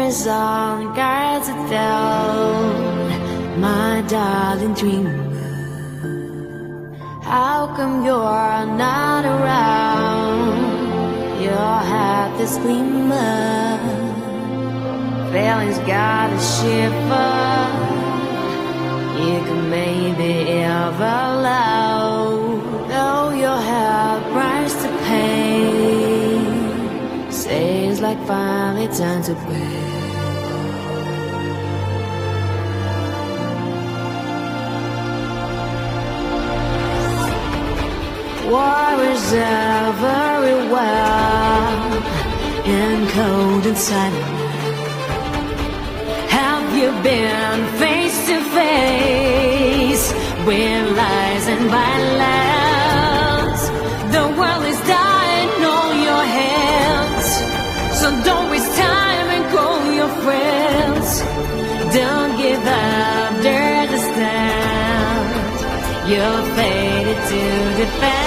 is on guards down, my darling dreamer. How come you're not around? Your heart is glimmer, feelings got a shiver. You can maybe ever love, though your heart burns to pain. Says like finally time to break. War is everywhere, and cold and silent. Have you been face to face with lies and violence? The world is dying on your hands, so don't waste time and call your friends. Don't give up, dare to stand. You're fated to defend.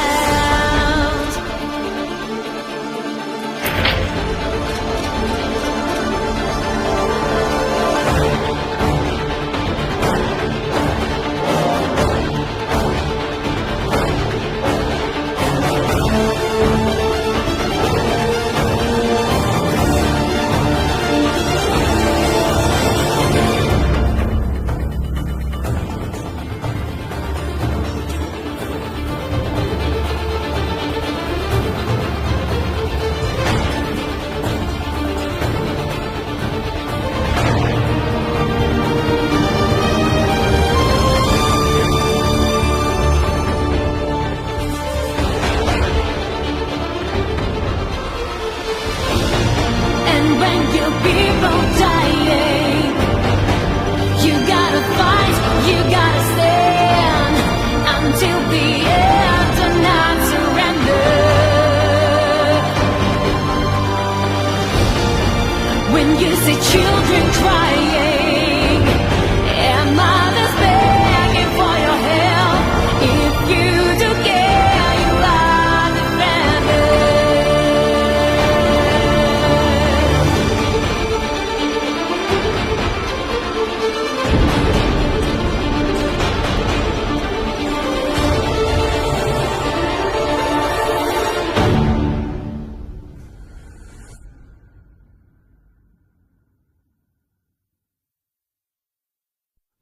Children crying and mothers begging for your help. If you do care, you are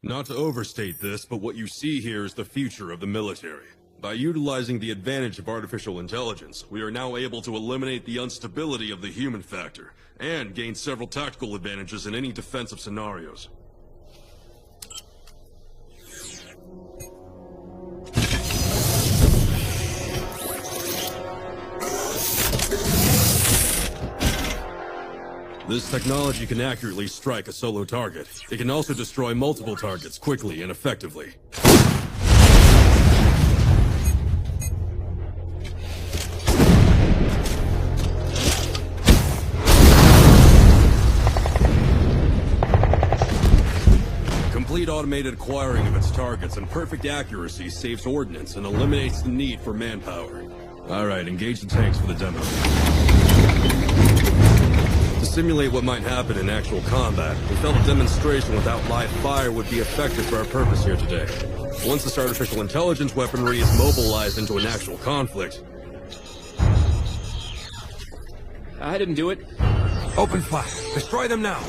Not to overstate this, but what you see here is the future of the military. By utilizing the advantage of artificial intelligence, we are now able to eliminate the instability of the human factor, and gain several tactical advantages in any defensive scenarios. This technology can accurately strike a solo target. It can also destroy multiple targets quickly and effectively. Complete automated acquiring of its targets and perfect accuracy saves ordnance and eliminates the need for manpower. Alright, engage the tanks for the demo. To simulate what might happen in actual combat, we felt a demonstration without live fire would be effective for our purpose here today. Once this artificial intelligence weaponry is mobilized into an actual conflict... I didn't do it. Open fire. Destroy them now.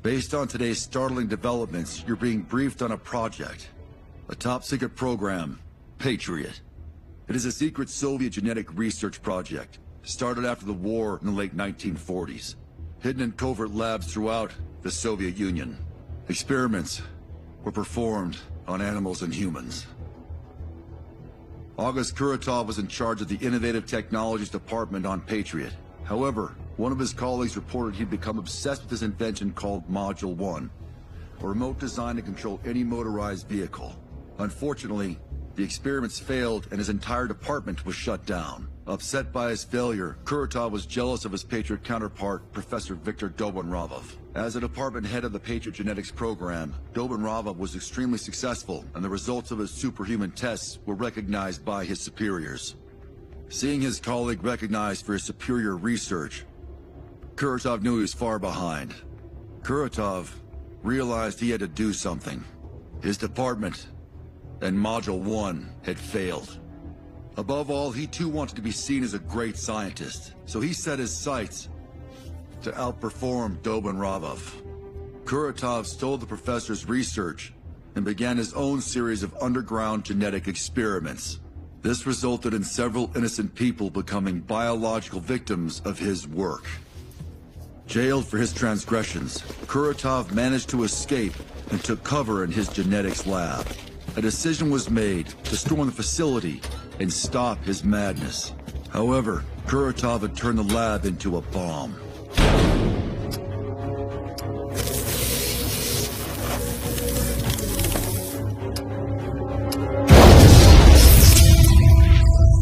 Based on today's startling developments, you're being briefed on a project. A top-secret program, Patriot. It is a secret Soviet genetic research project, started after the war in the late 1940s. Hidden in covert labs throughout the Soviet Union. Experiments were performed on animals and humans. August Kuratov was in charge of the Innovative Technologies Department on Patriot. However, one of his colleagues reported he'd become obsessed with this invention called Module 1, a remote designed to control any motorized vehicle. Unfortunately, the experiments failed and his entire department was shut down. Upset by his failure, Kuratov was jealous of his Patriot counterpart, Professor Viktor Dobronravov. As a department head of the Patriot Genetics program, Dobronravov was extremely successful, and the results of his superhuman tests were recognized by his superiors. Seeing his colleague recognized for his superior research, Kuratov knew he was far behind. Kuratov realized he had to do something. His department and Module 1 had failed. Above all, he too wanted to be seen as a great scientist, so he set his sights to outperform Dobronravov. Kuratov stole the professor's research and began his own series of underground genetic experiments. This resulted in several innocent people becoming biological victims of his work. Jailed for his transgressions, Kuratov managed to escape and took cover in his genetics lab. A decision was made to storm the facility and stop his madness. However, Kuratov had turned the lab into a bomb.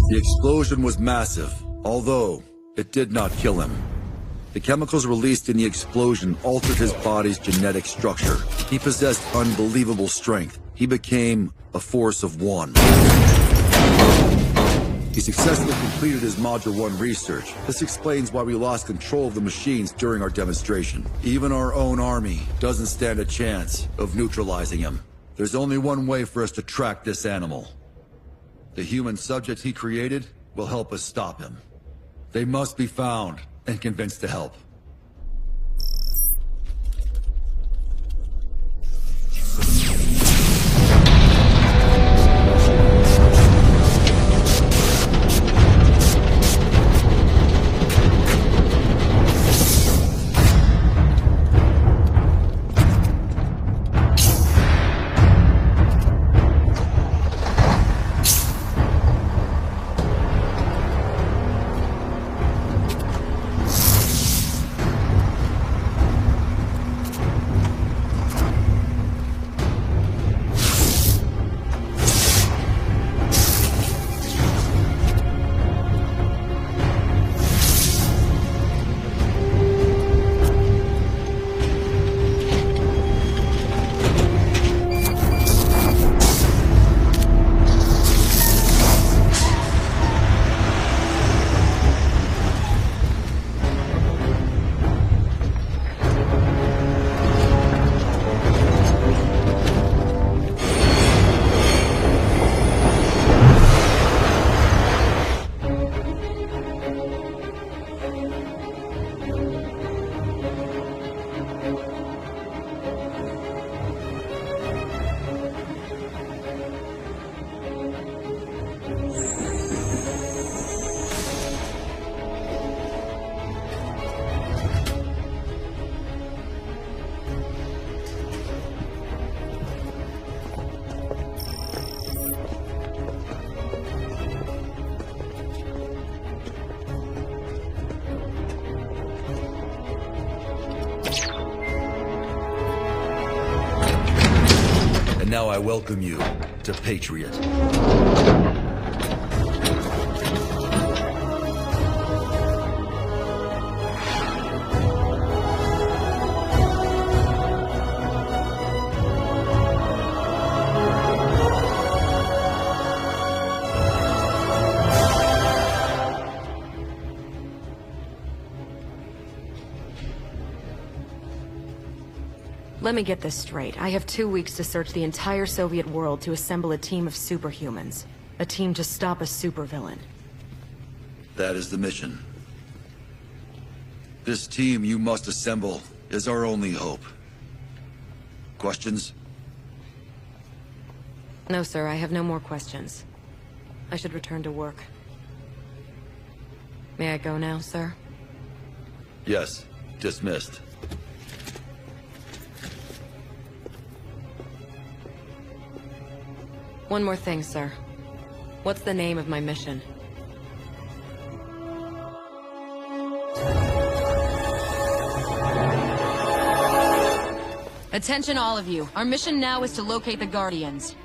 The explosion was massive, although it did not kill him. The chemicals released in the explosion altered his body's genetic structure. He possessed unbelievable strength. He became a force of one. He successfully completed his Module 1 research. This explains why we lost control of the machines during our demonstration. Even our own army doesn't stand a chance of neutralizing him. There's only one way for us to track this animal. The human subjects he created will help us stop him. They must be found and convinced to help. Now I welcome you to Patriot. Let me get this straight. I have 2 weeks to search the entire Soviet world to assemble a team of superhumans. A team to stop a supervillain. That is the mission. This team you must assemble is our only hope. Questions? No, sir, I have no more questions. I should return to work. May I go now, sir? Yes. Dismissed. One more thing, sir. What's the name of my mission? Attention all of you. Our mission now is to locate the Guardians.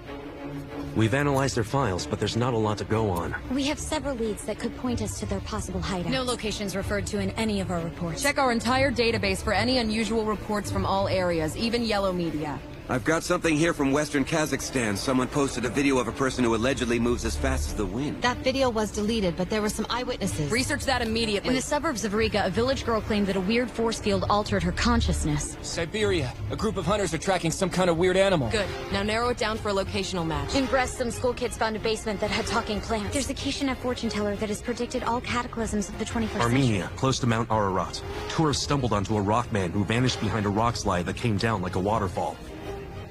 We've analyzed their files, but there's not a lot to go on. We have several leads that could point us to their possible hideout. No locations referred to in any of our reports. Check our entire database for any unusual reports from all areas, even yellow media. I've got something here from Western Kazakhstan. Someone posted a video of a person who allegedly moves as fast as the wind. That video was deleted, but there were some eyewitnesses. Research that immediately. In the suburbs of Riga, a village girl claimed that a weird force field altered her consciousness. Siberia. A group of hunters are tracking some kind of weird animal. Good. Now narrow it down for a locational match. In Brest, some school kids found a basement that had talking plants. There's a Kishinev fortune teller that has predicted all cataclysms of the 21st century. Armenia, close to Mount Ararat. Tourists stumbled onto a rockman who vanished behind a rock slide that came down like a waterfall.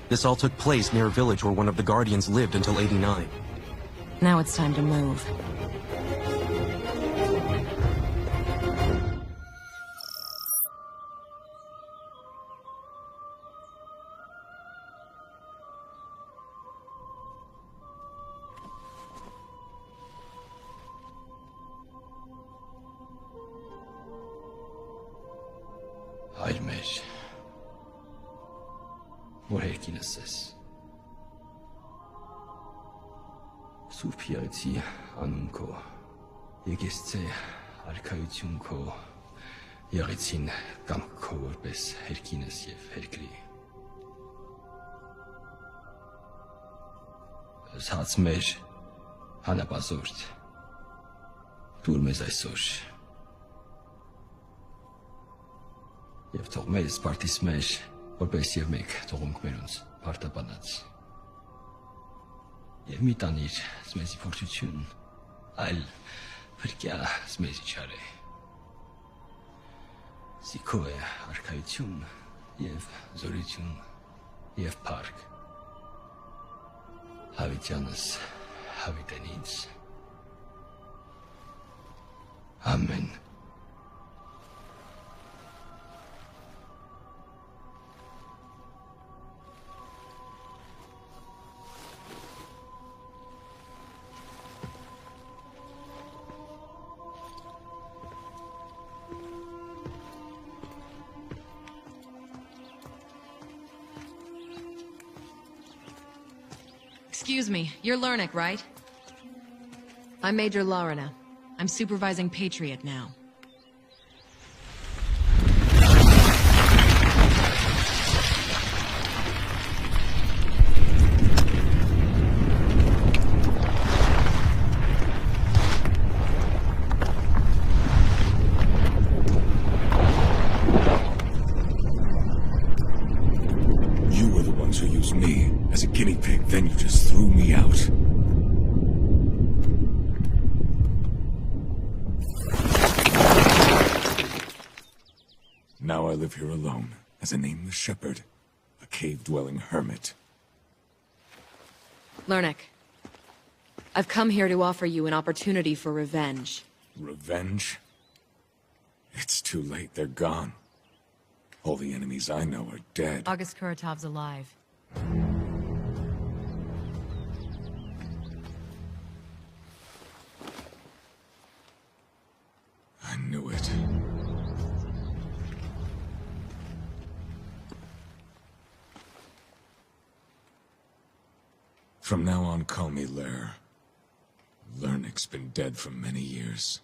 This all took place near a village where one of the Guardians lived until '89. Now it's time to move. Այլմեր որ երկինս Սուրբ եղեցի անուն քո եկեցցե արքայություն քո եղեցին կամք քո որպես երկինս եւ երկրի Զհաց մեր հանապազորդ դուր մեզ այսօր Եվ թող մեր սպարտիս մեր, որպես և մենք թողունք մերոնց պարտապանած։ Եվ մի տանիր զմեզի փորձություն, այլ վրկյա զմեզի չար է։ Սիքո է արքայություն և զորություն և պարկ։ Հավիտյանս հավիտեն ինձ։ Ամեն։ Excuse me, you're Lernick, right? I'm Major Larina. I'm supervising Patriot now. You were the ones who used me as a guinea pig, then you just threw me out. Now I live here alone, as a nameless shepherd, a cave-dwelling hermit. Lernick, I've come here to offer you an opportunity for revenge. Revenge? It's too late, they're gone. All the enemies I know are dead. August Kuratov's alive. I knew it. From now on, call me Lair. Lernick's been dead for many years.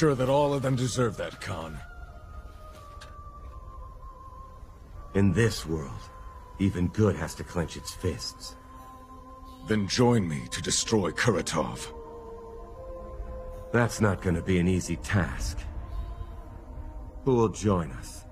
sure that all of them deserve that, Khan. In this world, even good has to clench its fists. Then join me to destroy Kuratov. That's not gonna be an easy task. Who will join us?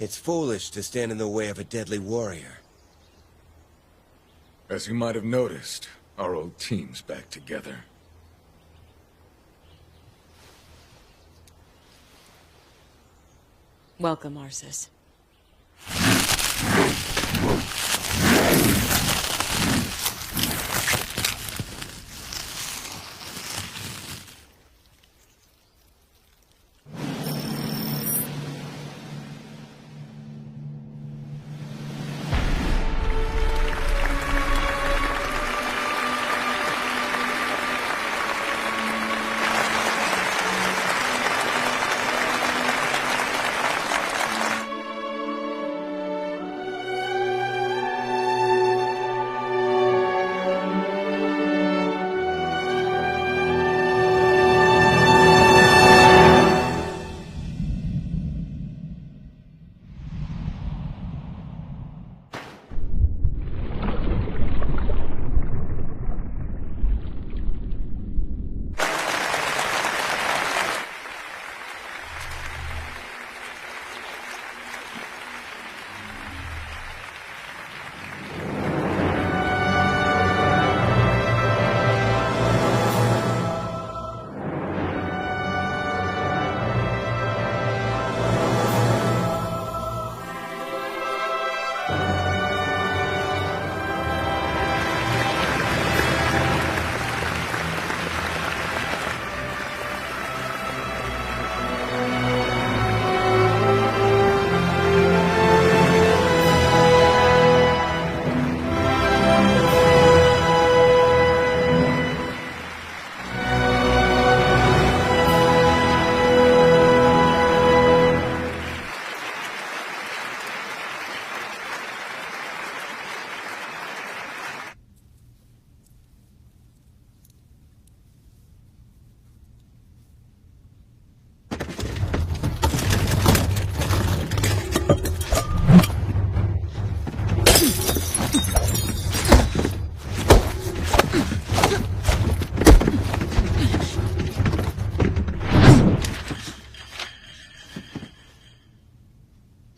It's foolish to stand in the way of a deadly warrior. As you might have noticed, our old team's back together. Welcome, Arsus.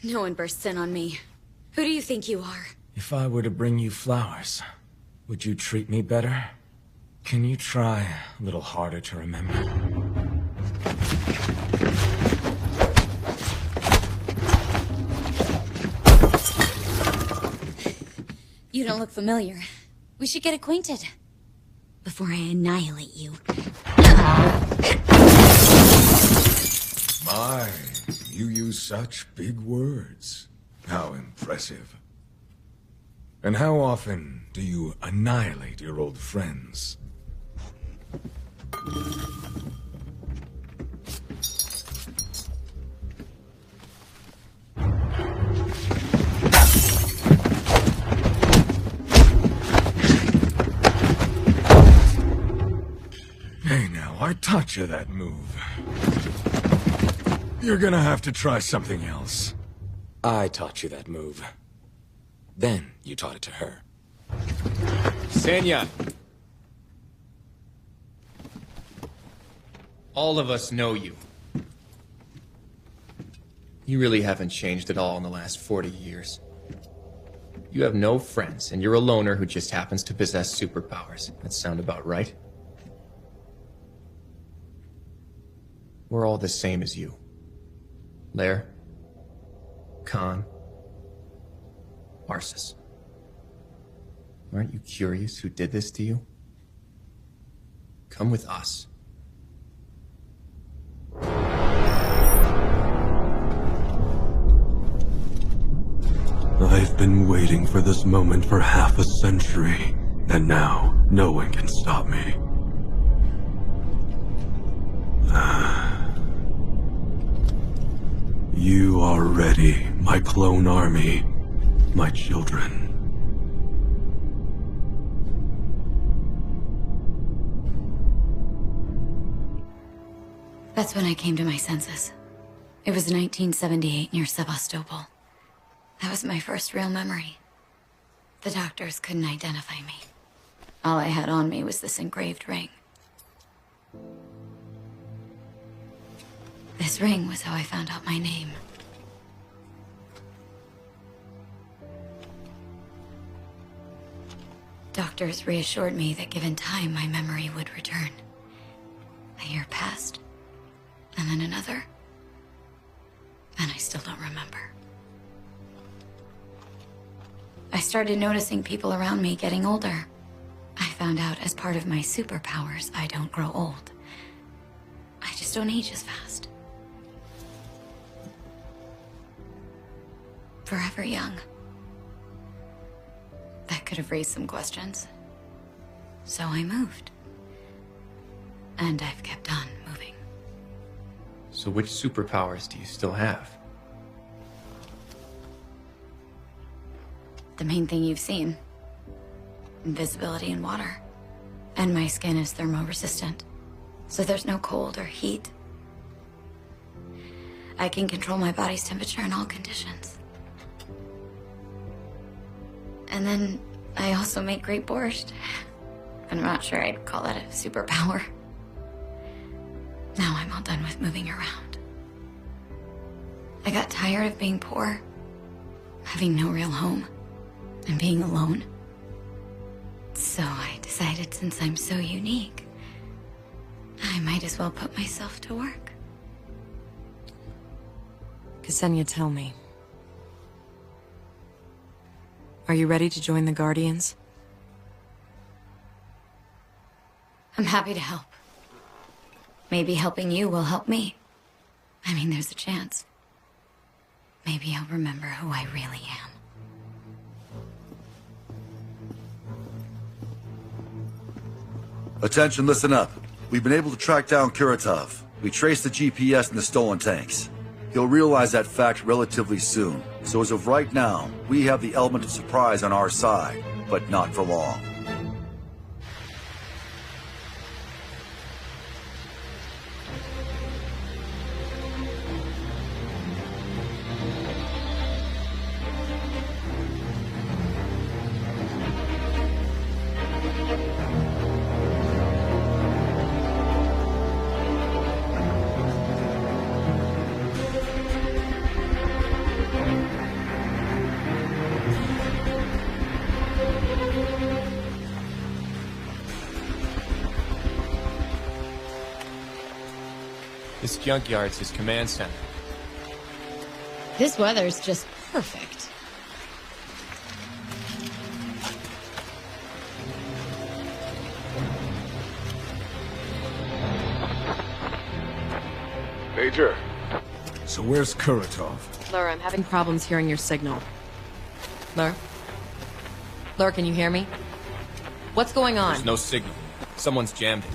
No one bursts in on me. Who do you think you are? If I were to bring you flowers, would you treat me better? Can you try a little harder to remember? You don't look familiar. We should get acquainted. Before I annihilate you. My, you use such big words. How impressive. And how often do you annihilate your old friends? Hey now, I taught you that move. You're gonna have to try something else. I taught you that move. Then you taught it to her. Senya! All of us know you. You really haven't changed at all in the last 40 years. You have no friends, and you're a loner who just happens to possess superpowers. That sound about right? We're all the same as you. Lair, Khan, Arsus. Aren't you curious who did this to you? Come with us. I've been waiting for this moment for half a century, and now no one can stop me. You are ready, my clone army, my children. That's when I came to my senses. It was 1978 near Sevastopol. That was my first real memory. The doctors couldn't identify me. All I had on me was this engraved ring. This ring was how I found out my name. Doctors reassured me that given time, my memory would return. A year passed, and then another, and I still don't remember. I started noticing people around me getting older. I found out as part of my superpowers, I don't grow old. I just don't age as fast. Forever young. That could have raised some questions. So I moved. And I've kept on moving. So which superpowers do you still have? The main thing you've seen. Invisibility in water. And my skin is thermo-resistant. So there's no cold or heat. I can control my body's temperature in all conditions. And then I also make great borscht. I'm not sure I'd call that a superpower. Now I'm all done with moving around. I got tired of being poor, having no real home, and being alone. So I decided since I'm so unique, I might as well put myself to work. Ksenia, tell me. Are you ready to join the Guardians? I'm happy to help. Maybe helping you will help me. I mean, there's a chance. Maybe I'll remember who I really am. Attention, listen up. We've been able to track down Kuratov. We traced the GPS in the stolen tanks. He'll realize that fact relatively soon. So as of right now, we have the element of surprise on our side, but not for long. This junkyard's his command center. This weather's just perfect. Major. So where's Kuratov? Lur, I'm having problems hearing your signal. Lur? Lur, can you hear me? What's going on? There's no signal. Someone's jammed it.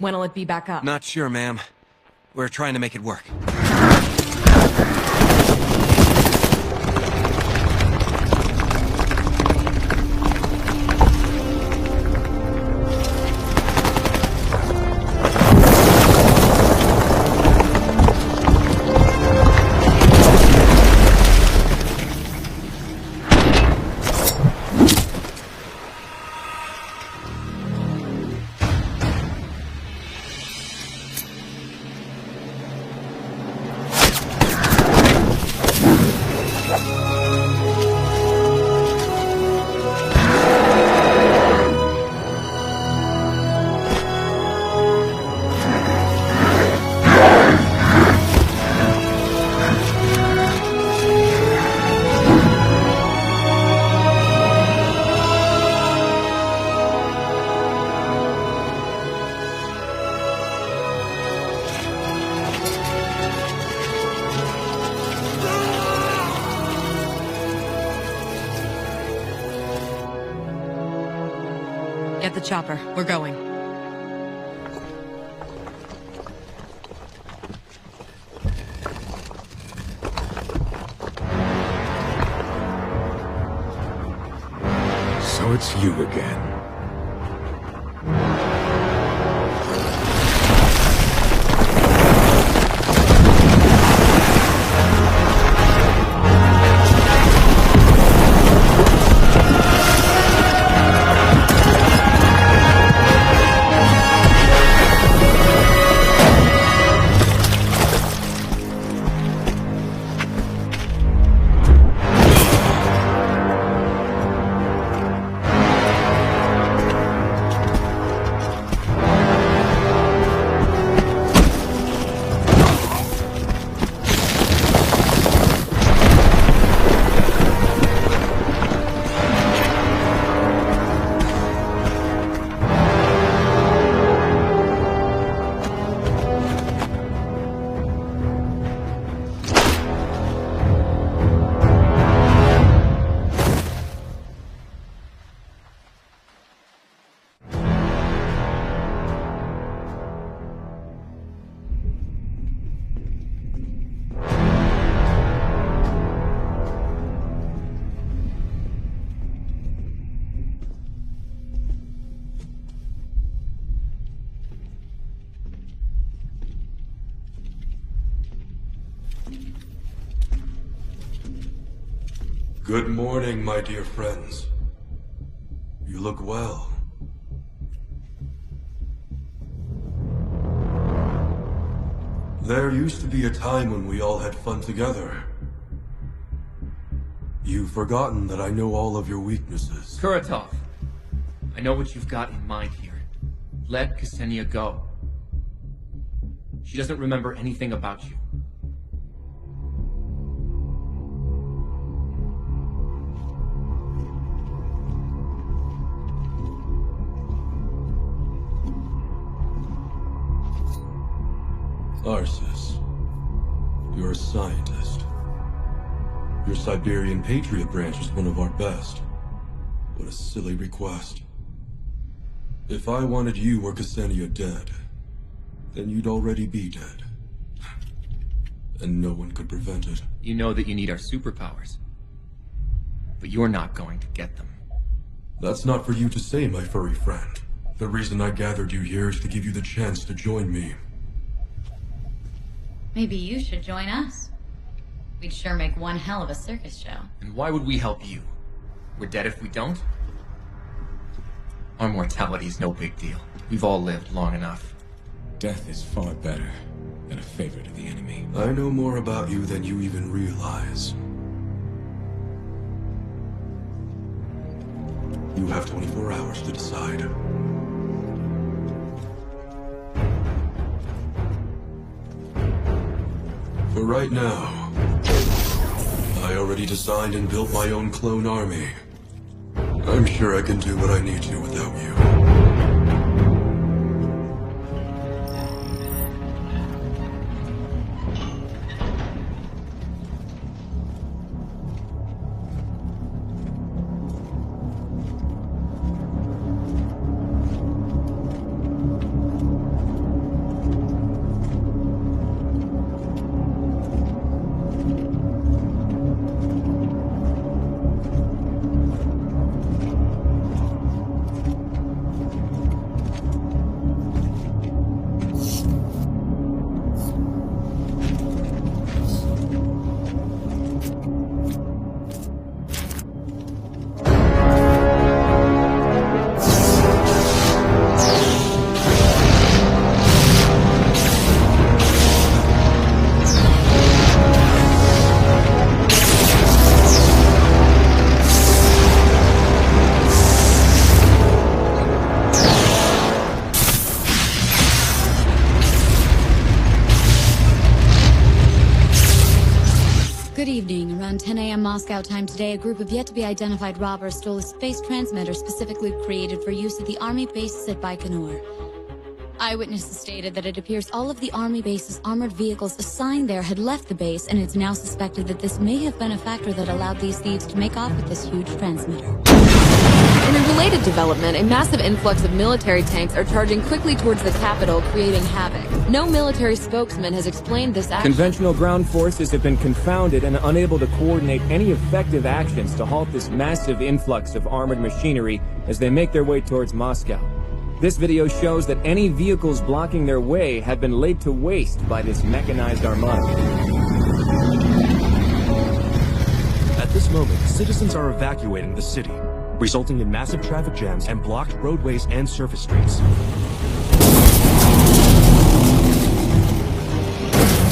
When'll it be back up? Not sure, ma'am. We're trying to make it work. Get the chopper. We're going. So it's you again. Good morning, my dear friends. You look well. There used to be a time when we all had fun together. You've forgotten that I know all of your weaknesses. Kuratov, I know what you've got in mind here. Let Ksenia go. She doesn't remember anything about you. Arsis, you're a scientist. Your Siberian Patriot branch is one of our best. What a silly request. If I wanted you or Ksenia dead, then you'd already be dead. And no one could prevent it. You know that you need our superpowers. But you're not going to get them. That's not for you to say, my furry friend. The reason I gathered you here is to give you the chance to join me. Maybe you should join us. We'd sure make one hell of a circus show. And why would we help you? We're dead if we don't? Our mortality's no big deal. We've all lived long enough. Death is far better than a favor to the enemy. I know more about you than you even realize. You have 24 hours to decide. For right now, I already designed and built my own clone army. I'm sure I can do what I need to without you. Moscow time today, a group of yet-to-be-identified robbers stole a space transmitter specifically created for use at the Army bases at Baikonur. Eyewitnesses stated that it appears all of the Army base's armored vehicles assigned there had left the base, and it's now suspected that this may have been a factor that allowed these thieves to make off with this huge transmitter. In a related development, a massive influx of military tanks are charging quickly towards the capital, creating havoc. No military spokesman has explained this action. Conventional ground forces have been confounded and unable to coordinate any effective actions to halt this massive influx of armored machinery as they make their way towards Moscow. This video shows that any vehicles blocking their way have been laid to waste by this mechanized armada. At this moment, citizens are evacuating the city, resulting in massive traffic jams and blocked roadways and surface streets.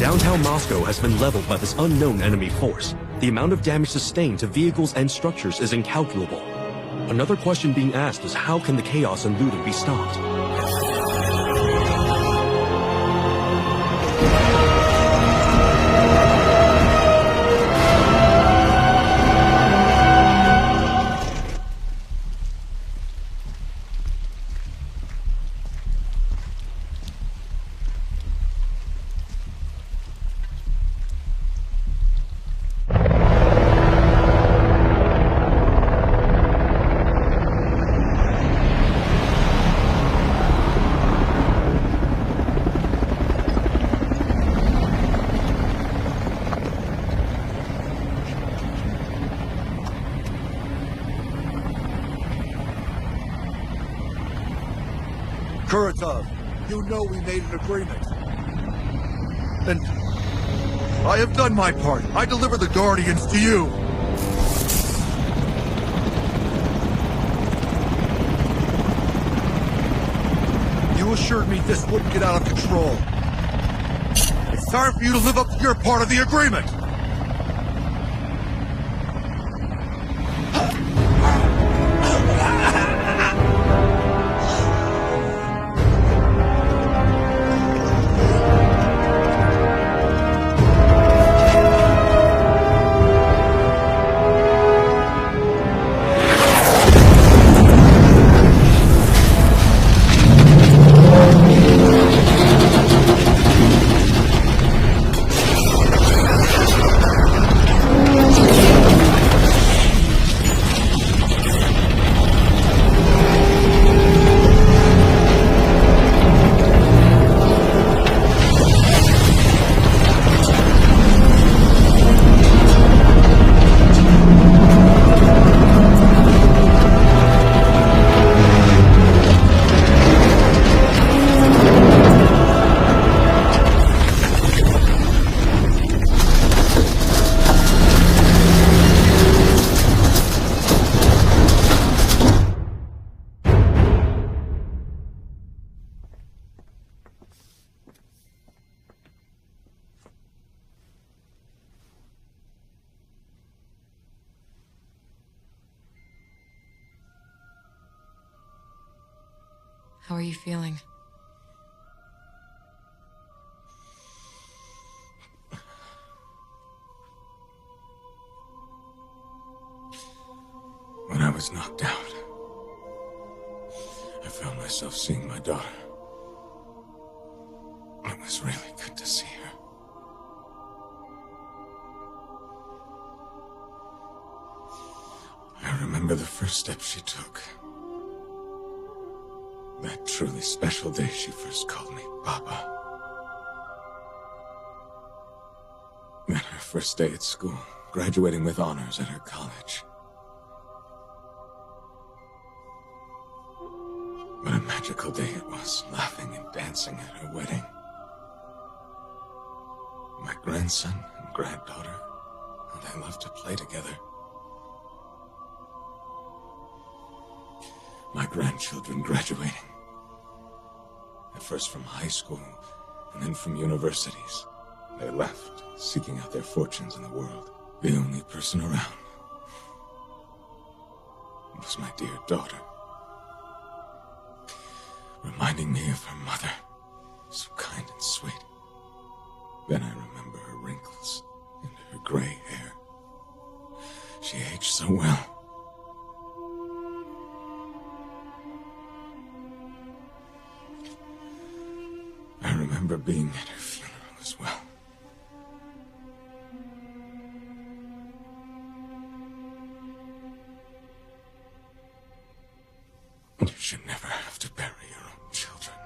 Downtown Moscow has been leveled by this unknown enemy force. The amount of damage sustained to vehicles and structures is incalculable. Another question being asked is how can the chaos and looting be stopped? Kuratov, you know we made an agreement. And I have done my part. I deliver the Guardians to you. You assured me this wouldn't get out of control. It's time for you to live up to your part of the agreement. How are you feeling? When I was knocked out, I found myself seeing my daughter. It was really good to see her. I remember the first step she took. That truly special day she first called me Papa. Then her first day at school, graduating with honors at her college. What a magical day it was, laughing and dancing at her wedding. My grandson and granddaughter, how they loved to play together. My grandchildren graduating. At first from high school, and then from universities. They left, seeking out their fortunes in the world. The only person around was my dear daughter. Reminding me of her mother, so kind and sweet. Then I remember her wrinkles and her gray hair. remember being at her funeral as well. You should never have to bury your own children.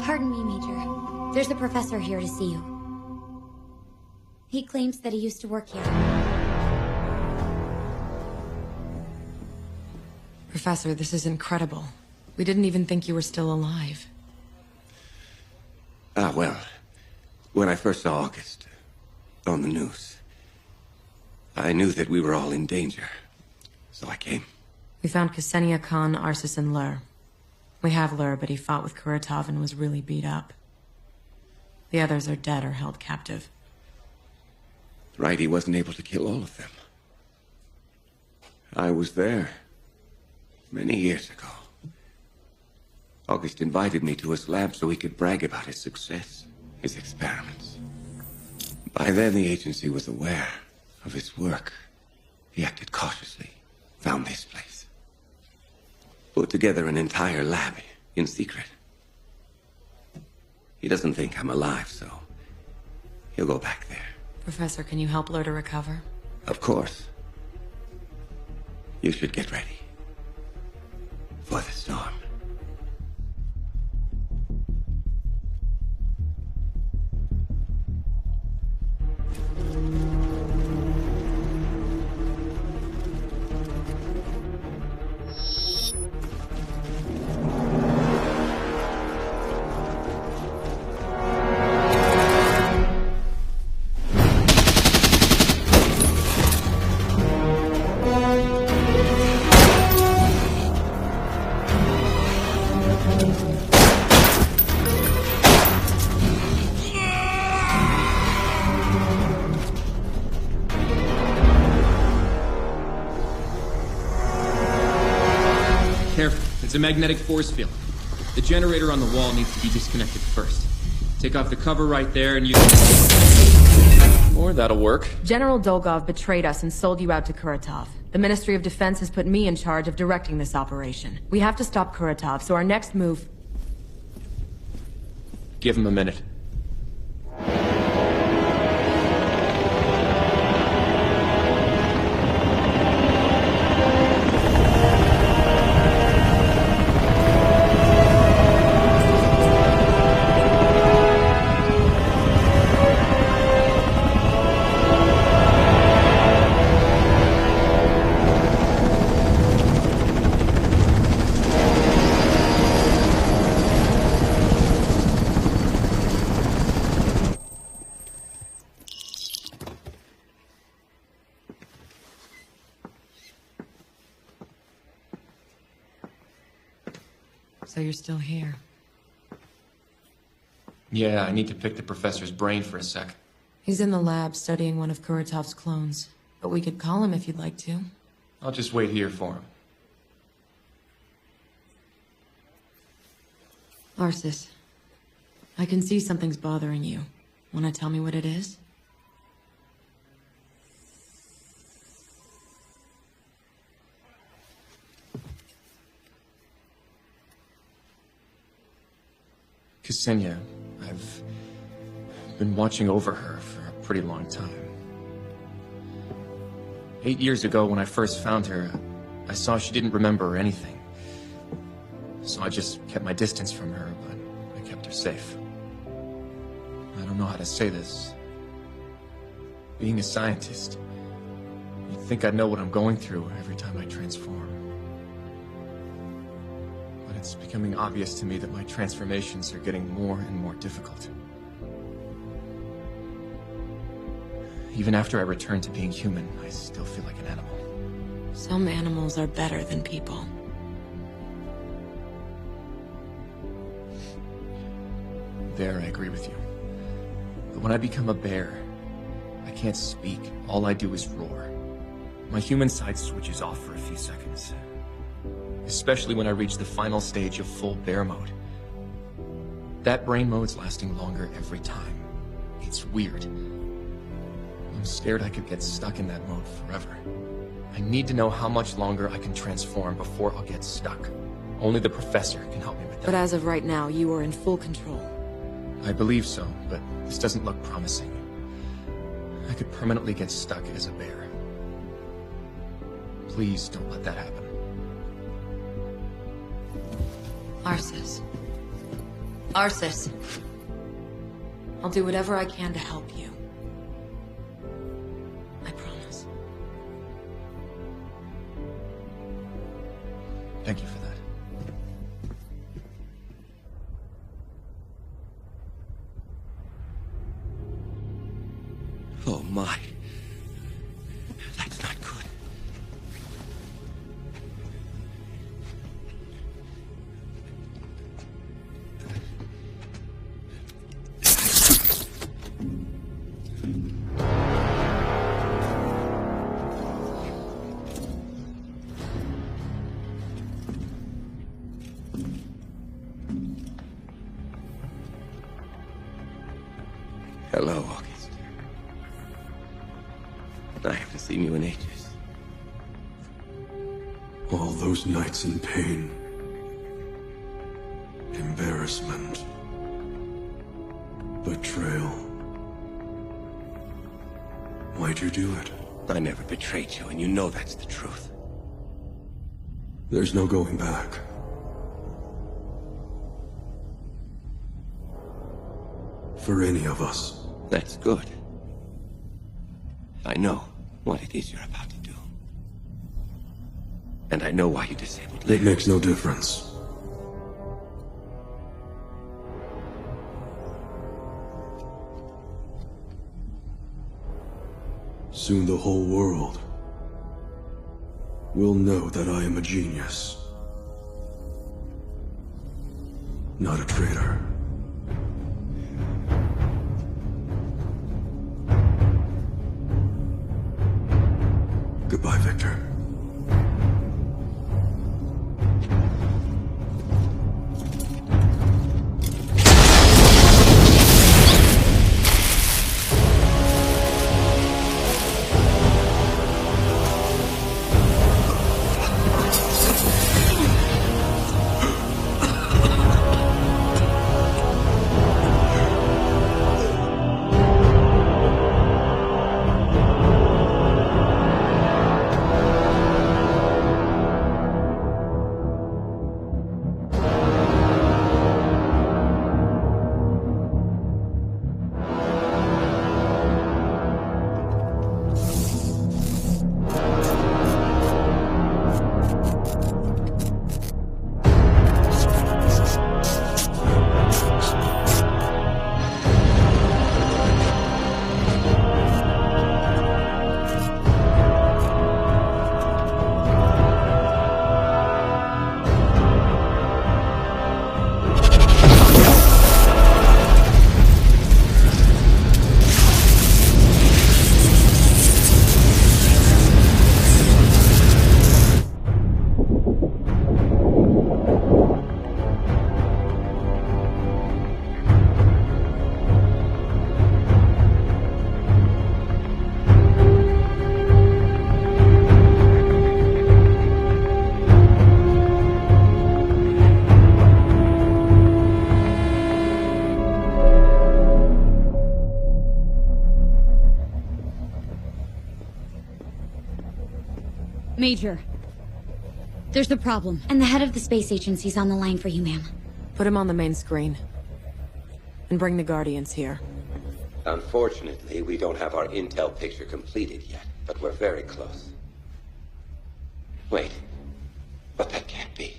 Pardon me, Major. There's a professor here to see you. He claims that he used to work here. Professor, this is incredible. We didn't even think you were still alive. Well, when I first saw August on the news, I knew that we were all in danger, so I came. We found Ksenia Khan, Arsis, and Lur. We have Lur, but he fought with Kuratov and was really beat up. The others are dead or held captive. Right, he wasn't able to kill all of them. I was there many years ago. August invited me to his lab so he could brag about his success, his experiments. By then, the agency was aware of his work. He acted cautiously, found this place. Put together an entire lab in secret. He doesn't think I'm alive, so he'll go back there. Professor, can you help Lur to recover? Of course. You should get ready for the storm. It's a magnetic force field. The generator on the wall needs to be disconnected first. Take off the cover right there and use it. Or that'll work. General Dolgov betrayed us and sold you out to Kuratov. The Ministry of Defense has put me in charge of directing this operation. We have to stop Kuratov, so our next move... Give him a minute. So you're still here. Yeah, I need to pick the professor's brain for a sec. He's in the lab studying one of Kuratov's clones. But we could call him if you'd like to. I'll just wait here for him. Arsis, I can see something's bothering you. Wanna tell me what it is? Ksenia, I've been watching over her for a pretty long time. 8 years ago, when I first found her, I saw she didn't remember anything. So I just kept my distance from her, but I kept her safe. I don't know how to say this. Being a scientist, you'd think I'd know what I'm going through every time I transform. But it's becoming obvious to me that my transformations are getting more and more difficult. Even after I return to being human, I still feel like an animal. Some animals are better than people. There, I agree with you. The when I become a bear, I can't speak. All I do is roar. My human side switches off for a few seconds. Especially when I reach the final stage of full bear mode. That brain mode's lasting longer every time. It's weird. I'm scared I could get stuck in that mode forever. I need to know how much longer I can transform before I'll get stuck. Only the professor can help me with that. But as of right now, you are in full control. I believe so, but this doesn't look promising. I could permanently get stuck as a bear. Please don't let that happen. Arsis. Arsis. I'll do whatever I can to help you. I promise. Thank you for that. Oh my. That's not good. Hello, August. I haven't seen you in ages. All those nights in pain, embarrassment, betrayal. Why'd you do it? I never betrayed you, and you know that's the truth. There's no going back. For any of us. That's good. I know what it is you're about to do. And I know why you disabled Lear. It makes no difference. Soon the whole world will know that I am a genius. Not a traitor. Goodbye, Victor. Major, there's a problem. And the head of the space agency's on the line for you, ma'am. Put him on the main screen. And bring the Guardians here. Unfortunately, we don't have our intel picture completed yet, but we're very close. Wait, but that can't be.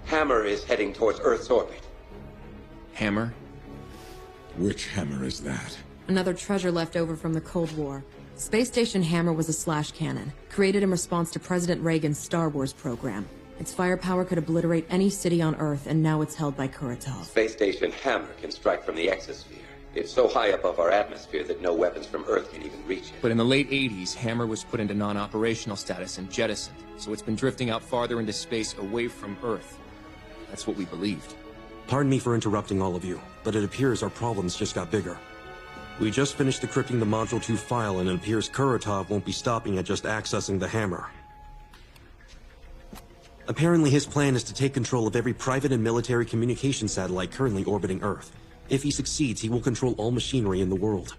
Hammer is heading towards Earth's orbit. Hammer? Which hammer is that? Another treasure left over from the Cold War. Space Station Hammer was a slash cannon, created in response to President Reagan's Star Wars program. Its firepower could obliterate any city on Earth, and now it's held by Kuratov. Space Station Hammer can strike from the exosphere. It's so high above our atmosphere that no weapons from Earth can even reach it. But in the late 80s, Hammer was put into non-operational status and jettisoned, so it's been drifting out farther into space away from Earth. That's what we believed. Pardon me for interrupting all of you, but it appears our problems just got bigger. We just finished decrypting the Module 2 file, and it appears Kuratov won't be stopping at just accessing the Hammer. Apparently his plan is to take control of every private and military communication satellite currently orbiting Earth. If he succeeds, he will control all machinery in the world.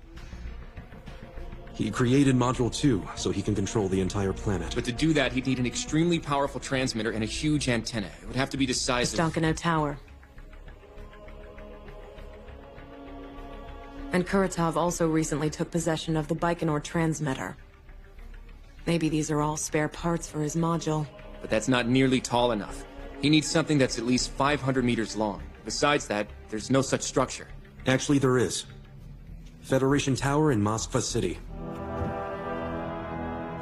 He created Module 2 so he can control the entire planet. But to do that, he'd need an extremely powerful transmitter and a huge antenna. It would have to be the size of... Stonkano Tower. And Kuratov also recently took possession of the Baikonur transmitter. Maybe these are all spare parts for his module. But that's not nearly tall enough. He needs something that's at least 500 meters long. Besides that, there's no such structure. Actually, there is. Federation Tower in Moskva City.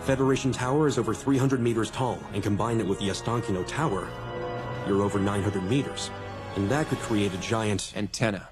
Federation Tower is over 300 meters tall, and combine it with the Ostankino Tower, you're over 900 meters. And that could create a giant... antenna.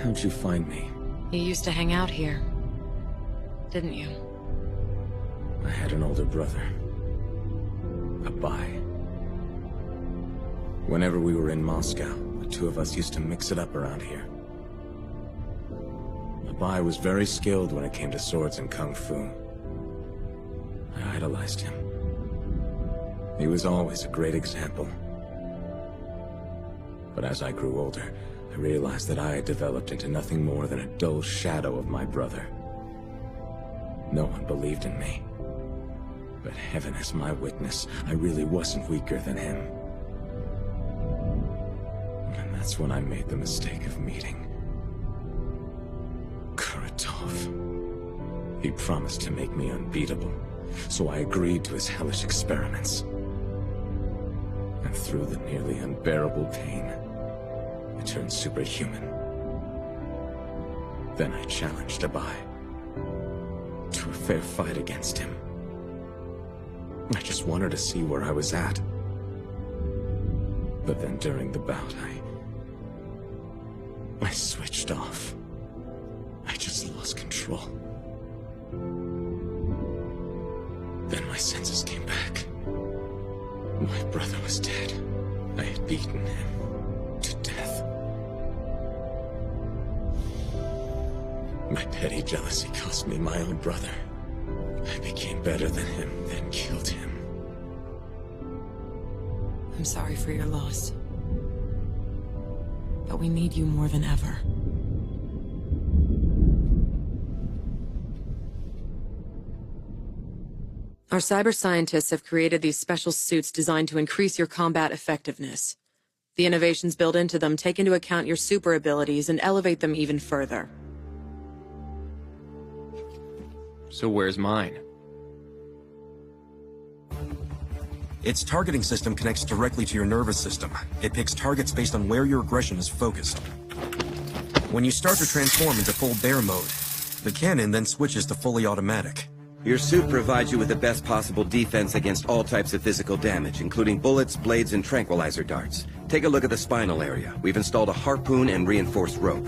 How'd you find me? You used to hang out here, didn't you? I had an older brother. Abai. Whenever we were in Moscow, the two of us used to mix it up around here. Abai was very skilled when it came to swords and kung fu. I idolized him. He was always a great example. But as I grew older, I realized that I had developed into nothing more than a dull shadow of my brother. No one believed in me. But heaven is my witness, I really wasn't weaker than him. And that's when I made the mistake of meeting Kuratov. He promised to make me unbeatable, so I agreed to his hellish experiments. And through the nearly unbearable pain, I turned superhuman. Then I challenged Abai to a fair fight against him. I just wanted to see where I was at. But then during the bout, I switched off. I just lost control. Then my senses came back. My brother was dead. I had beaten him to death. My petty jealousy cost me my own brother. I became better than him, then killed him. I'm sorry for your loss. But we need you more than ever. Our cyber scientists have created these special suits designed to increase your combat effectiveness. The innovations built into them take into account your super abilities and elevate them even further. So where's mine? Its targeting system connects directly to your nervous system. It picks targets based on where your aggression is focused. When you start to transform into full bear mode, the cannon then switches to fully automatic. Your suit provides you with the best possible defense against all types of physical damage, including bullets, blades, and tranquilizer darts. Take a look at the spinal area. We've installed a harpoon and reinforced rope.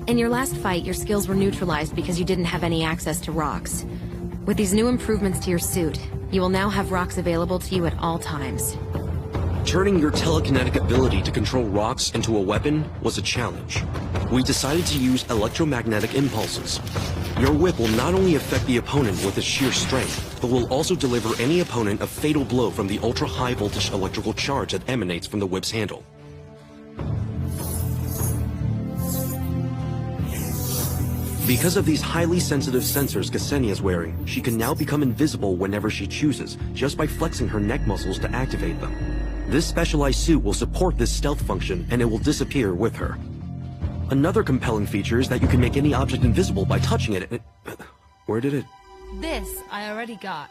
In your last fight, your skills were neutralized because you didn't have any access to rocks. With these new improvements to your suit, you will now have rocks available to you at all times. Turning your telekinetic ability to control rocks into a weapon was a challenge. We decided to use electromagnetic impulses. Your whip will not only affect the opponent with its sheer strength, but will also deliver any opponent a fatal blow from the ultra-high voltage electrical charge that emanates from the whip's handle. Because of these highly sensitive sensors Ksenia is wearing, she can now become invisible whenever she chooses, just by flexing her neck muscles to activate them. This specialized suit will support this stealth function, and it will disappear with her. Another compelling feature is that you can make any object invisible by touching it. Where did it? This I already got.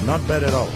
Not bad at all.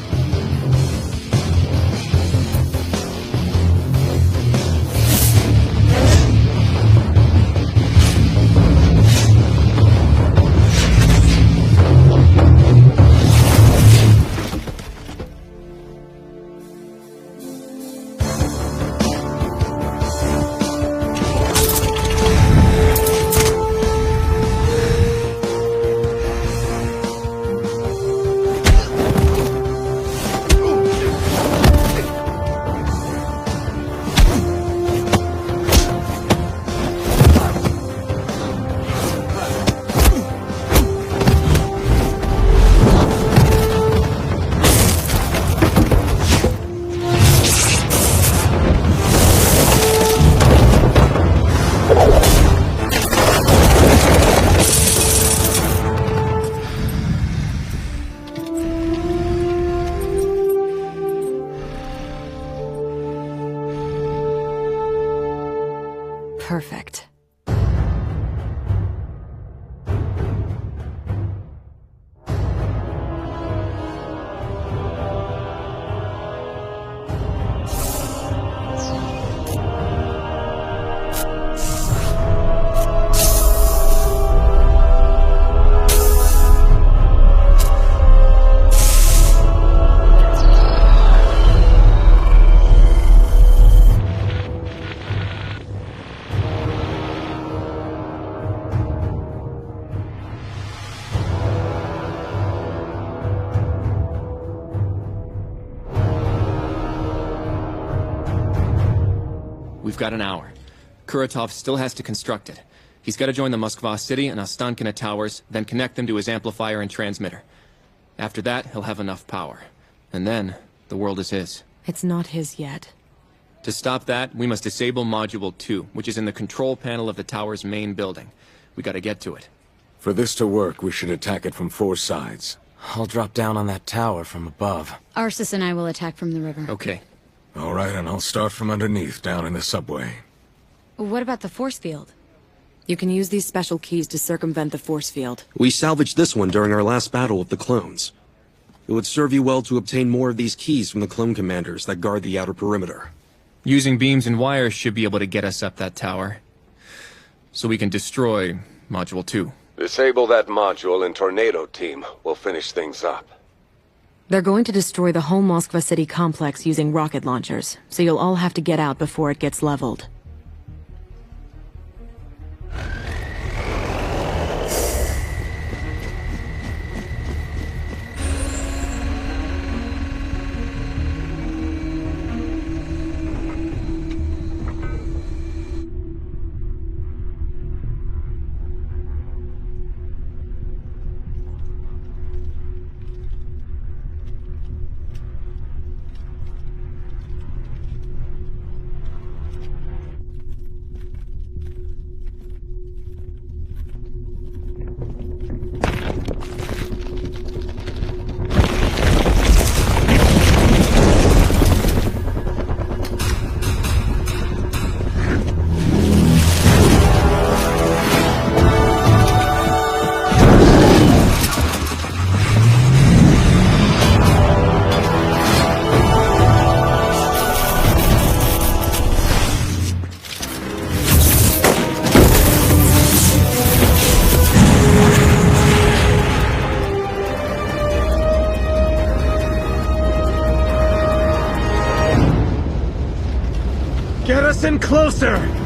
Perfect. We've got an hour. Kuratov still has to construct it. He's got to join the Moskva City and Ostankina towers, then connect them to his amplifier and transmitter. After that, he'll have enough power. And then, the world is his. It's not his yet. To stop that, we must disable Module 2, which is in the control panel of the tower's main building. We gotta get to it. For this to work, we should attack it from 4 sides. I'll drop down on that tower from above. Arsus and I will attack from the river. Okay. All right, and I'll start from underneath, down in the subway. What about the force field? You can use these special keys to circumvent the force field. We salvaged this one during our last battle with the clones. It would serve you well to obtain more of these keys from the clone commanders that guard the outer perimeter. Using beams and wires should be able to get us up that tower. So we can destroy Module 2. Disable that module and Tornado Team will finish things up. They're going to destroy the whole Moskva City complex using rocket launchers, so you'll all have to get out before it gets leveled. Get us in closer!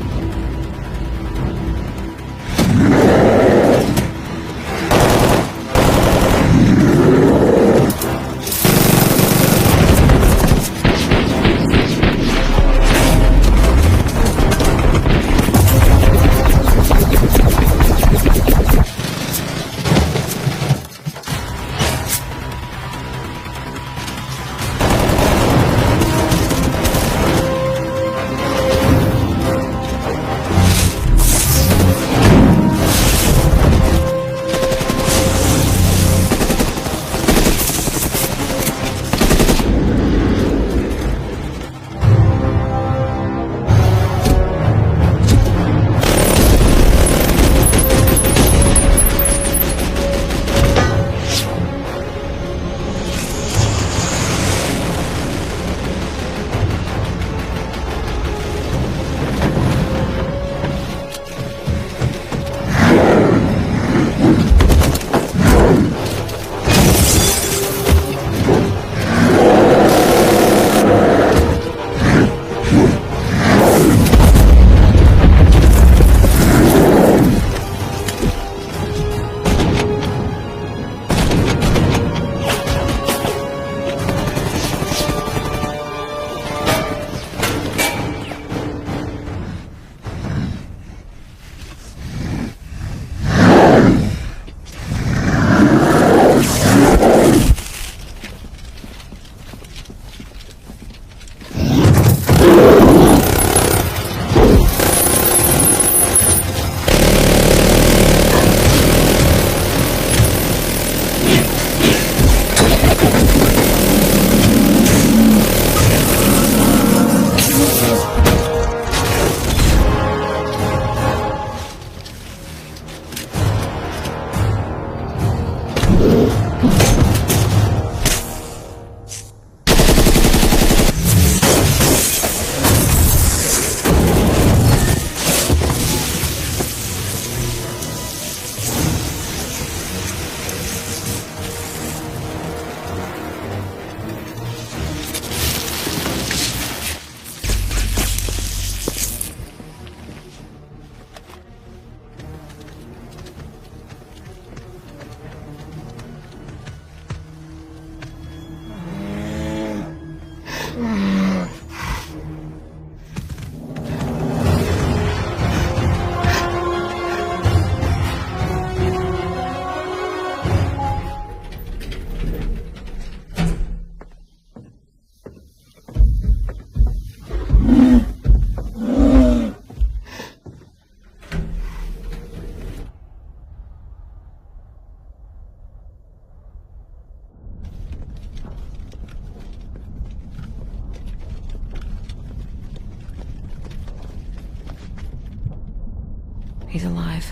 He's alive.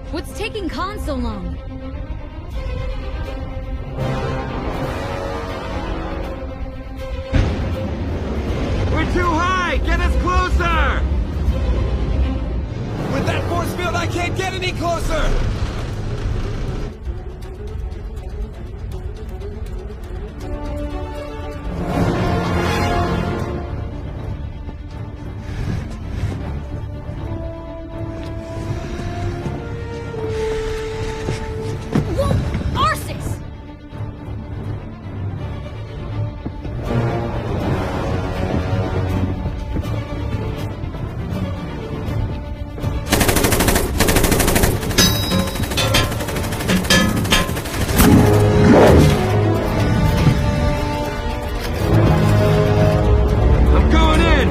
What's taking Khan so long? We're too high! Get us closer! With that force field, I can't get any closer! Arceus! I'm going in!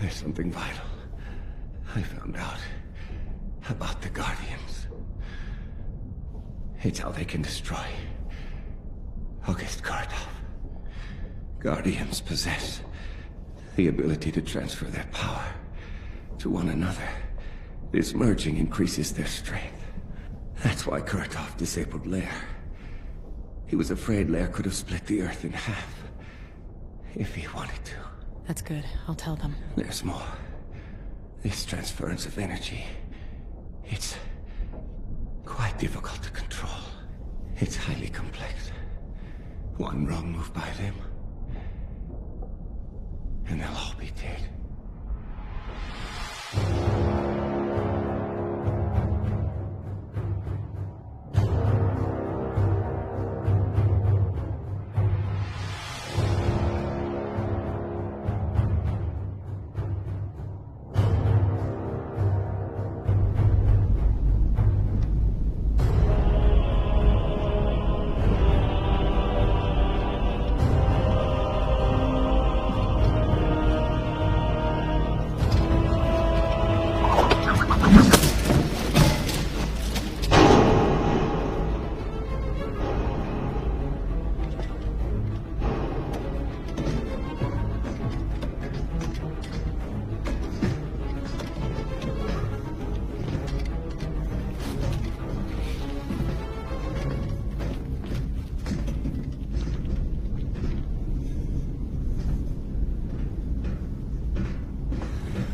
There's something vital. I found out about the Guardians. It's how they can destroy August Kartov. Guardians possess the ability to transfer their power to one another. This merging increases their strength. That's why Kartov disabled Lair. He was afraid Lair could have split the Earth in half if he wanted to. That's good. I'll tell them. There's more. This transference of energy, it's quite difficult to control. It's highly complex. One wrong move by them, and they'll all be dead.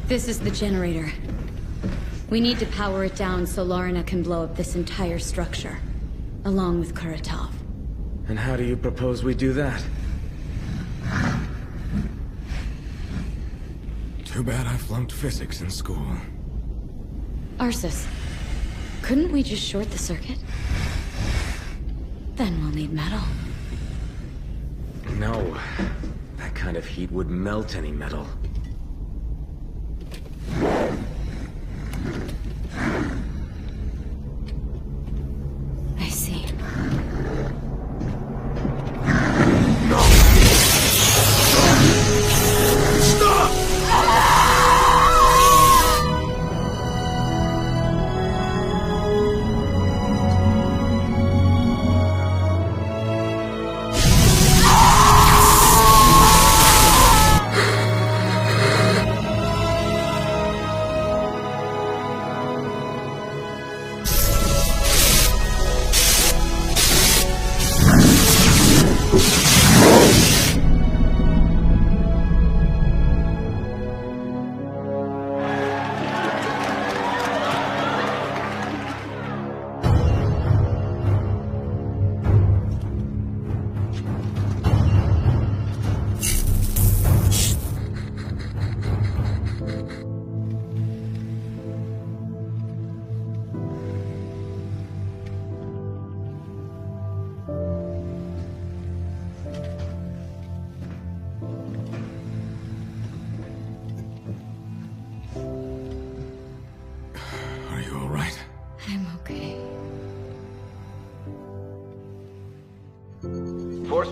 This is the generator. We need to power it down so Lorna can blow up this entire structure, along with Kuratov. And how do you propose we do that? Too bad I flunked physics in school. Arceus, couldn't we just short the circuit? Then we'll need metal. No. That kind of heat would melt any metal. I see.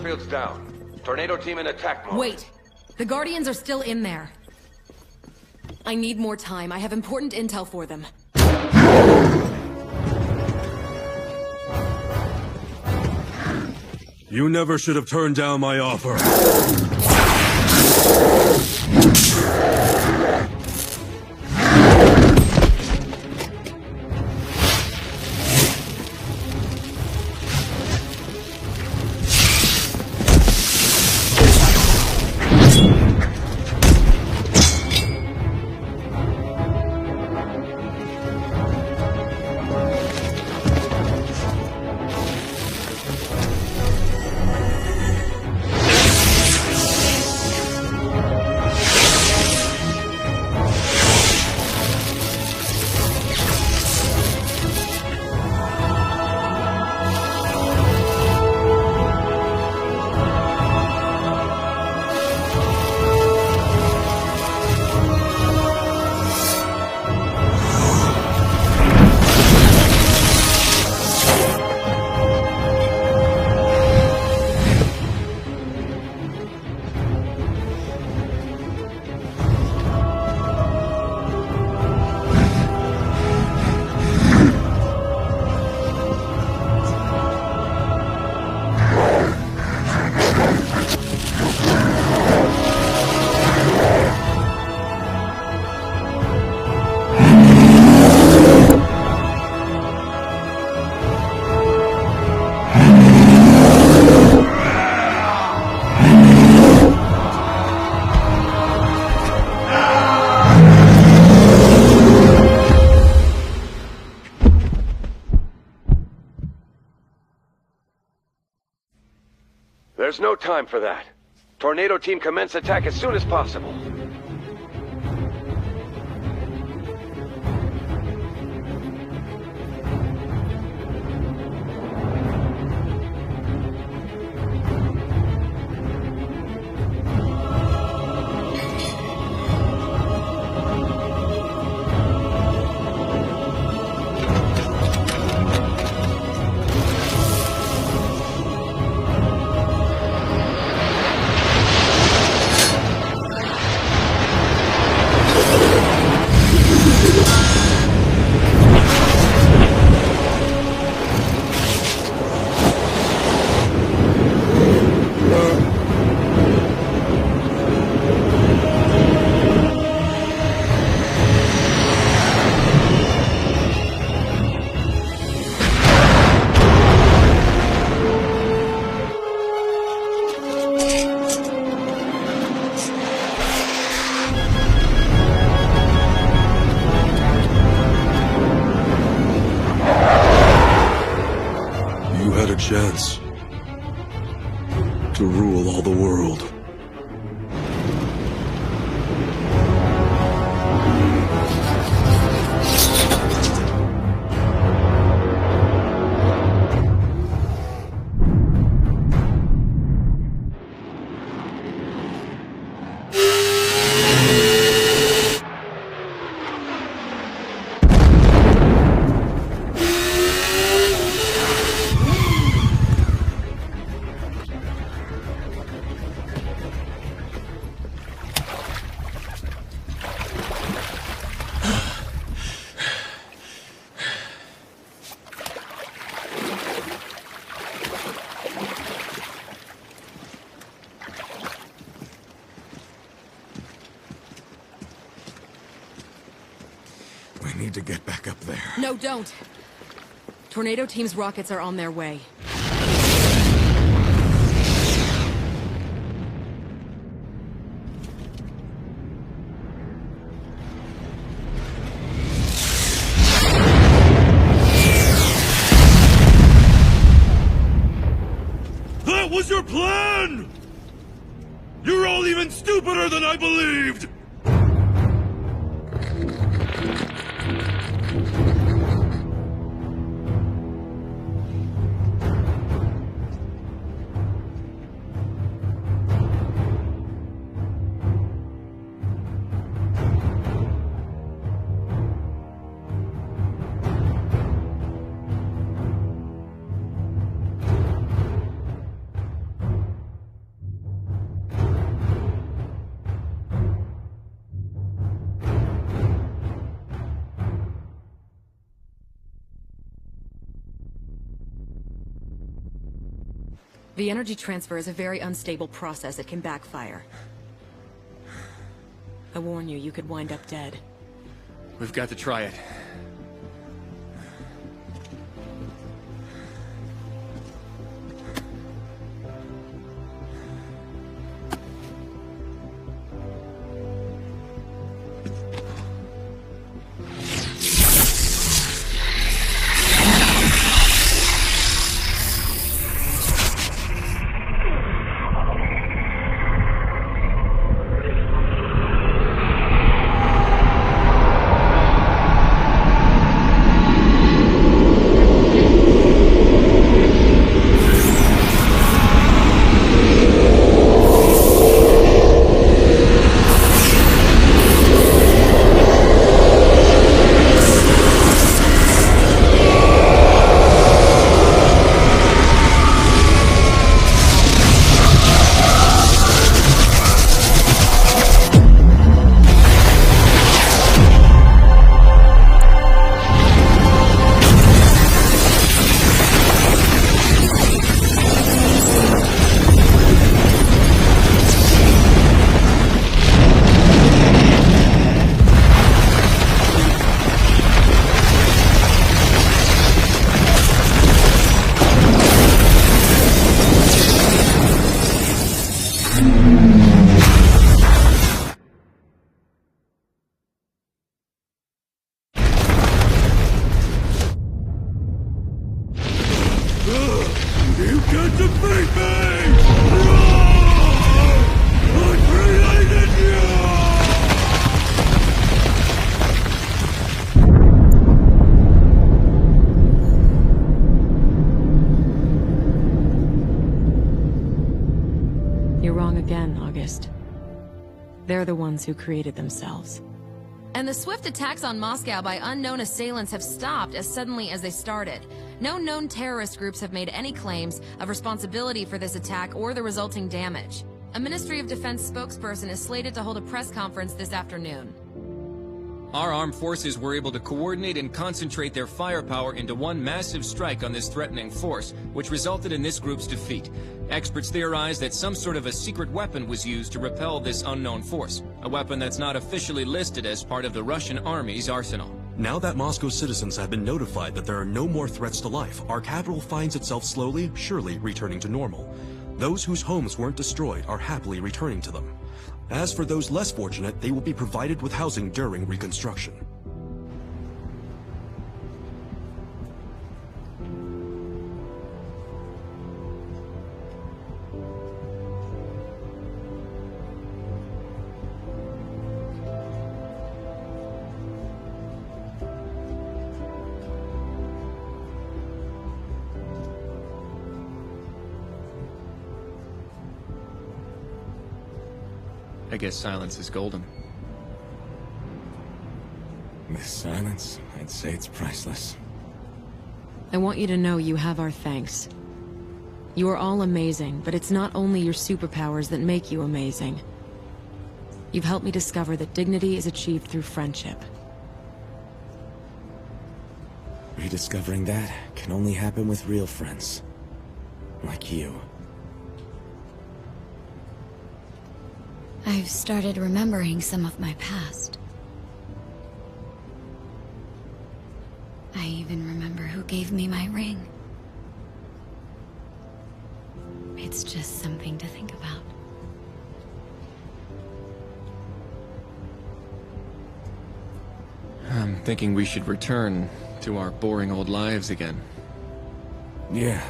field's down. Tornado team in attack mode. Wait! The Guardians are still in there. I need more time. I have important intel for them. You never should have turned down my offer. There's no time for that. Tornado team commence attack as soon as possible. Chance to rule all the world. We need to get back up there. No, don't. Tornado team's rockets are on their way. That was your plan! You're all even stupider than I believed! The energy transfer is a very unstable process. It can backfire. I warn you, you could wind up dead. We've got to try it. You can't defeat me! I created you! You're wrong again, August. They're the ones who created themselves. And the swift attacks on Moscow by unknown assailants have stopped as suddenly as they started. No known terrorist groups have made any claims of responsibility for this attack or the resulting damage. A Ministry of Defense spokesperson is slated to hold a press conference this afternoon. Our armed forces were able to coordinate and concentrate their firepower into one massive strike on this threatening force, which resulted in this group's defeat. Experts theorize that some sort of a secret weapon was used to repel this unknown force, a weapon that's not officially listed as part of the Russian army's arsenal. Now that Moscow's citizens have been notified that there are no more threats to life, our capital finds itself slowly, surely returning to normal. Those whose homes weren't destroyed are happily returning to them. As for those less fortunate, they will be provided with housing during reconstruction. I guess silence is golden. This silence, I'd say it's priceless. I want you to know you have our thanks. You are all amazing, but it's not only your superpowers that make you amazing. You've helped me discover that dignity is achieved through friendship. Rediscovering that can only happen with real friends. Like you. I've started remembering some of my past. I even remember who gave me my ring. It's just something to think about. I'm thinking we should return to our boring old lives again. Yeah.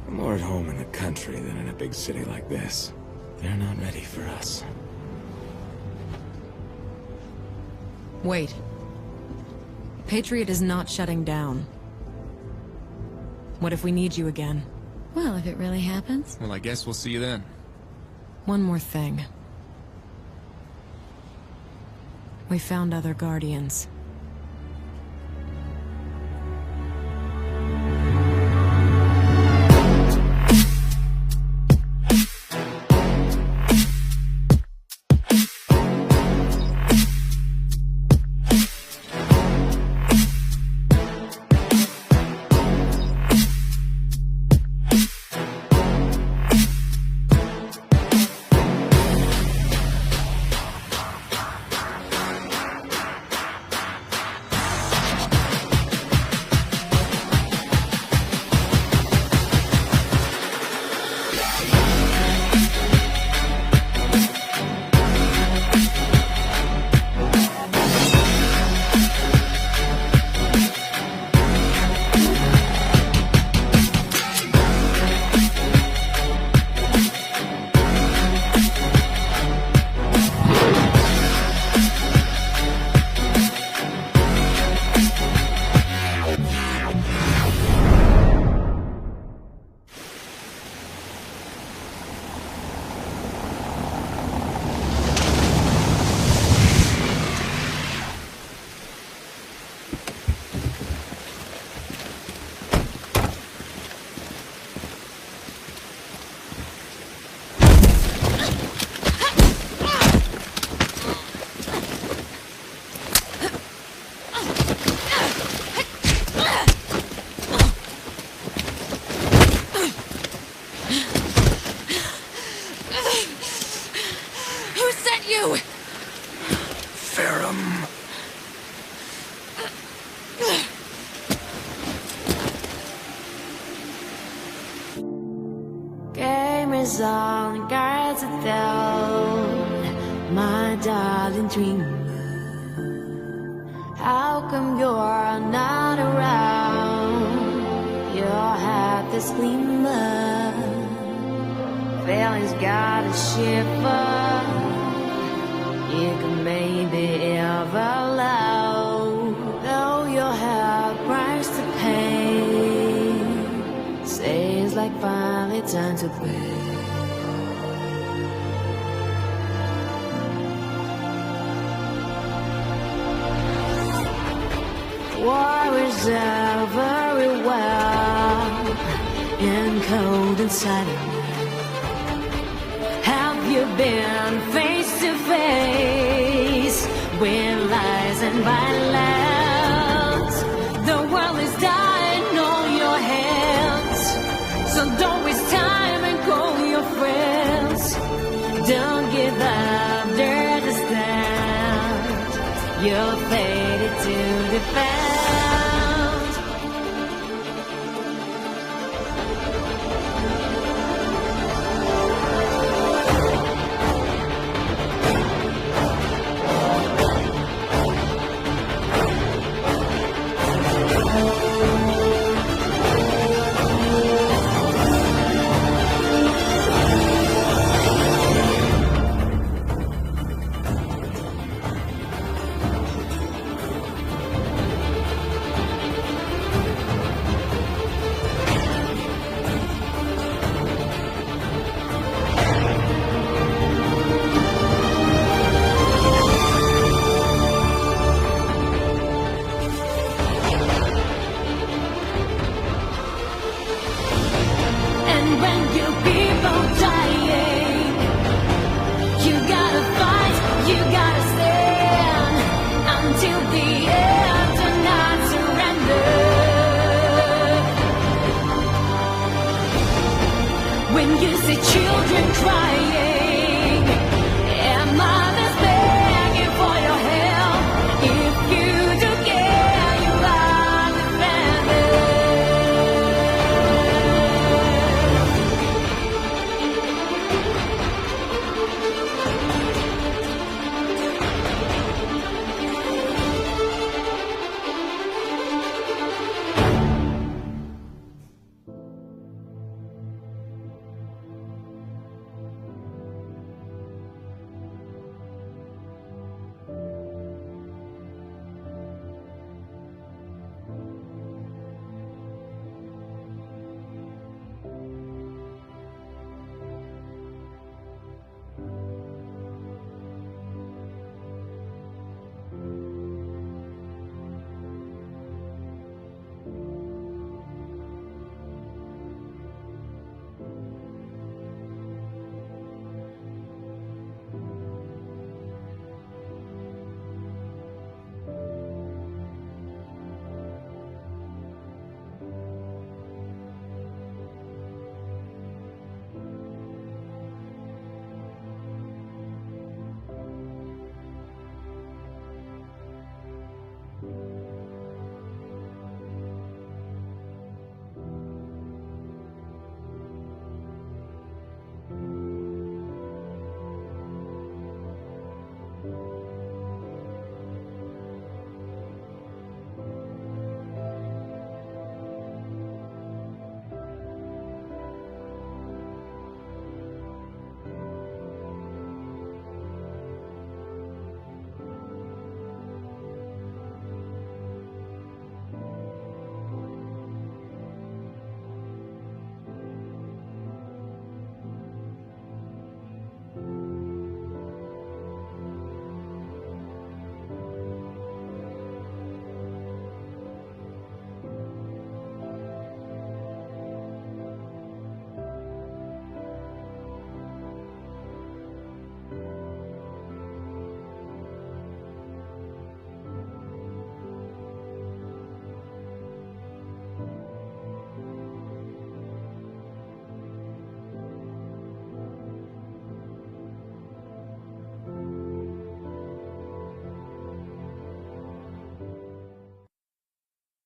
I'm more at home in the country than in a big city like this. They're not ready for us. Wait. Patriot is not shutting down. What if we need you again? Well, if it really happens. Well, I guess we'll see you then. One more thing. We found other Guardians. you! Ferrum. Game is on, guards are down, my darling dreamer. How come you're not around? Your heart this gleamer, feelings got a shiver. You can maybe ever love, though your heart cries to pain. Says like finally time to play. War is everywhere, and cold and silent. Have you been face to face with lies and violence? The world is dying on your hands, so don't waste time and call your friends. Don't give up, there's a stand. You're fated to defend.